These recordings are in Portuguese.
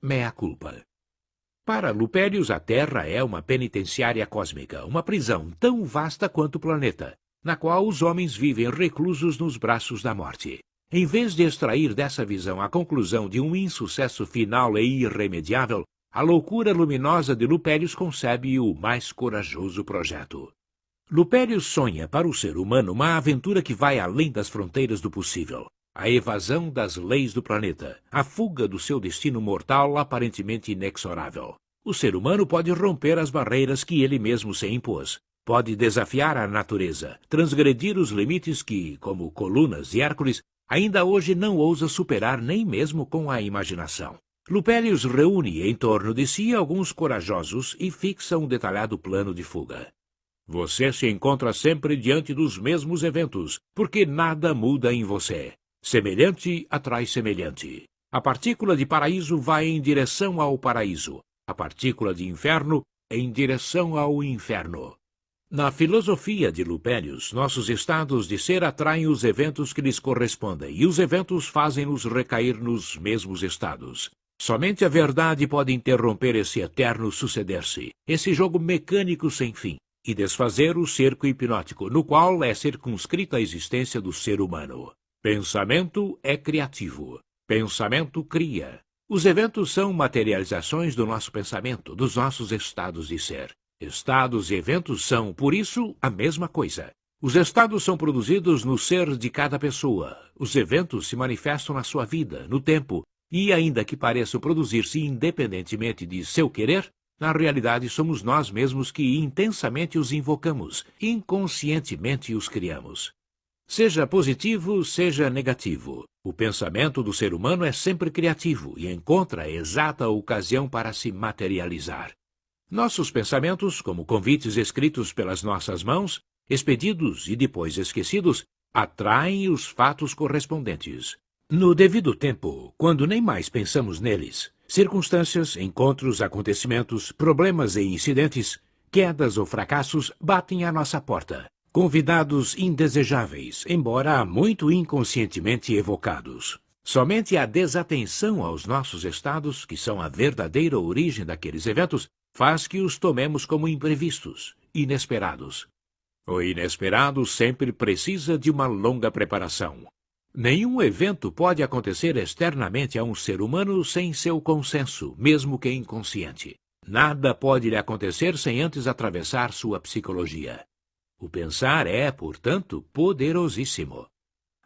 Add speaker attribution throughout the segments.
Speaker 1: Mea culpa. Para Lupérius, a Terra é uma penitenciária cósmica, uma prisão tão vasta quanto o planeta, na qual os homens vivem reclusos nos braços da morte. Em vez de extrair dessa visão a conclusão de um insucesso final e irremediável, a loucura luminosa de Lupérius concebe o mais corajoso projeto. Lupérius sonha para o ser humano uma aventura que vai além das fronteiras do possível. A evasão das leis do planeta, a fuga do seu destino mortal aparentemente inexorável. O ser humano pode romper as barreiras que ele mesmo se impôs. Pode desafiar a natureza, transgredir os limites que, como Colunas e Hércules, ainda hoje não ousa superar nem mesmo com a imaginação. Lupérius reúne em torno de si alguns corajosos e fixa um detalhado plano de fuga. Você se encontra sempre diante dos mesmos eventos, porque nada muda em você. Semelhante atrai semelhante. A partícula de paraíso vai em direção ao paraíso. A partícula de inferno em direção ao inferno. Na filosofia de Lupérius, nossos estados de ser atraem os eventos que lhes correspondem, e os eventos fazem-nos recair nos mesmos estados. Somente a verdade pode interromper esse eterno suceder-se, esse jogo mecânico sem fim, e desfazer o cerco hipnótico, no qual é circunscrita a existência do ser humano. Pensamento é criativo. Pensamento cria. Os eventos são materializações do nosso pensamento, dos nossos estados de ser. Estados e eventos são, por isso, a mesma coisa. Os estados são produzidos no ser de cada pessoa. Os eventos se manifestam na sua vida, no tempo, e ainda que pareçam produzir-se independentemente de seu querer, na realidade somos nós mesmos que intensamente os invocamos, inconscientemente os criamos. Seja positivo, seja negativo, o pensamento do ser humano é sempre criativo e encontra a exata ocasião para se materializar. Nossos pensamentos, como convites escritos pelas nossas mãos, expedidos e depois esquecidos, atraem os fatos correspondentes. No devido tempo, quando nem mais pensamos neles, circunstâncias, encontros, acontecimentos, problemas e incidentes, quedas ou fracassos batem à nossa porta. Convidados indesejáveis, embora muito inconscientemente evocados. Somente a desatenção aos nossos estados, que são a verdadeira origem daqueles eventos, faz que os tomemos como imprevistos, inesperados. O inesperado sempre precisa de uma longa preparação. Nenhum evento pode acontecer externamente a um ser humano sem seu consenso, mesmo que inconsciente. Nada pode lhe acontecer sem antes atravessar sua psicologia. O pensar é, portanto, poderosíssimo.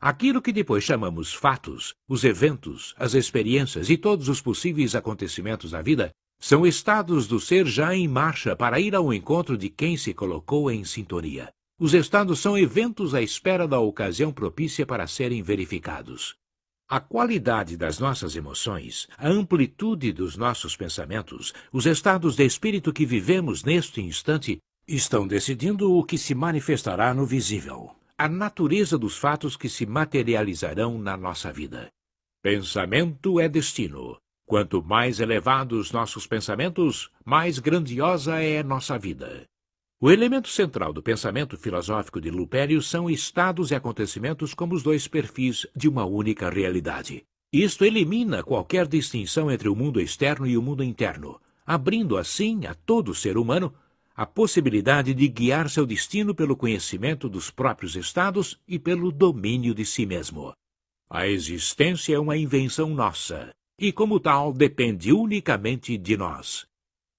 Speaker 1: Aquilo que depois chamamos fatos, os eventos, as experiências e todos os possíveis acontecimentos da vida, são estados do ser já em marcha para ir ao encontro de quem se colocou em sintonia. Os estados são eventos à espera da ocasião propícia para serem verificados. A qualidade das nossas emoções, a amplitude dos nossos pensamentos, os estados de espírito que vivemos neste instante, estão decidindo o que se manifestará no visível, a natureza dos fatos que se materializarão na nossa vida. Pensamento é destino. Quanto mais elevados nossos pensamentos, mais grandiosa é nossa vida. O elemento central do pensamento filosófico de Lupérius são estados e acontecimentos como os dois perfis de uma única realidade. Isto elimina qualquer distinção entre o mundo externo e o mundo interno, abrindo assim a todo ser humano a possibilidade de guiar seu destino pelo conhecimento dos próprios estados e pelo domínio de si mesmo. A existência é uma invenção nossa, e como tal depende unicamente de nós.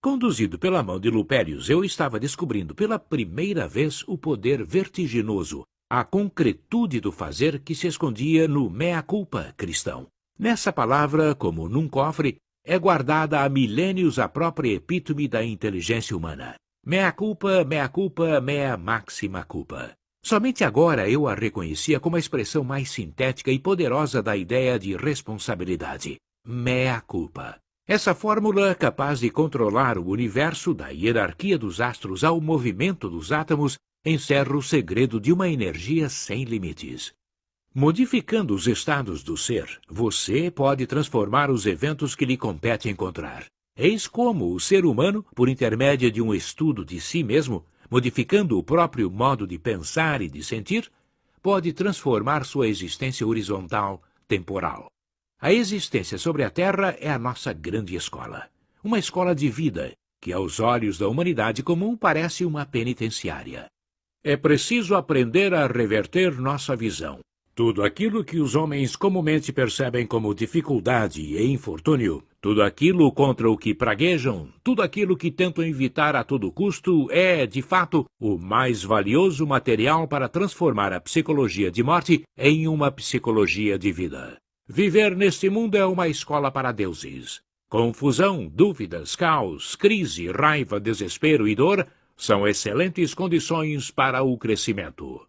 Speaker 1: Conduzido pela mão de Lupérius, eu estava descobrindo pela primeira vez o poder vertiginoso, a concretude do fazer que se escondia no mea culpa cristão. Nessa palavra, como num cofre, é guardada há milênios a própria epítome da inteligência humana. Mea culpa, mea máxima culpa. Somente agora eu a reconhecia como a expressão mais sintética e poderosa da ideia de responsabilidade. Mea culpa. Essa fórmula, capaz de controlar o universo da hierarquia dos astros ao movimento dos átomos, encerra o segredo de uma energia sem limites. Modificando os estados do ser, você pode transformar os eventos que lhe compete encontrar. Eis como o ser humano, por intermédio de um estudo de si mesmo, modificando o próprio modo de pensar e de sentir, pode transformar sua existência horizontal, temporal. A existência sobre a Terra é a nossa grande escola. Uma escola de vida, que aos olhos da humanidade comum parece uma penitenciária. É preciso aprender a reverter nossa visão. Tudo aquilo que os homens comumente percebem como dificuldade e infortúnio, tudo aquilo contra o que praguejam, tudo aquilo que tentam evitar a todo custo é, de fato, o mais valioso material para transformar a psicologia de morte em uma psicologia de vida. Viver neste mundo é uma escola para deuses. Confusão, dúvidas, caos, crise, raiva, desespero e dor são excelentes condições para o crescimento.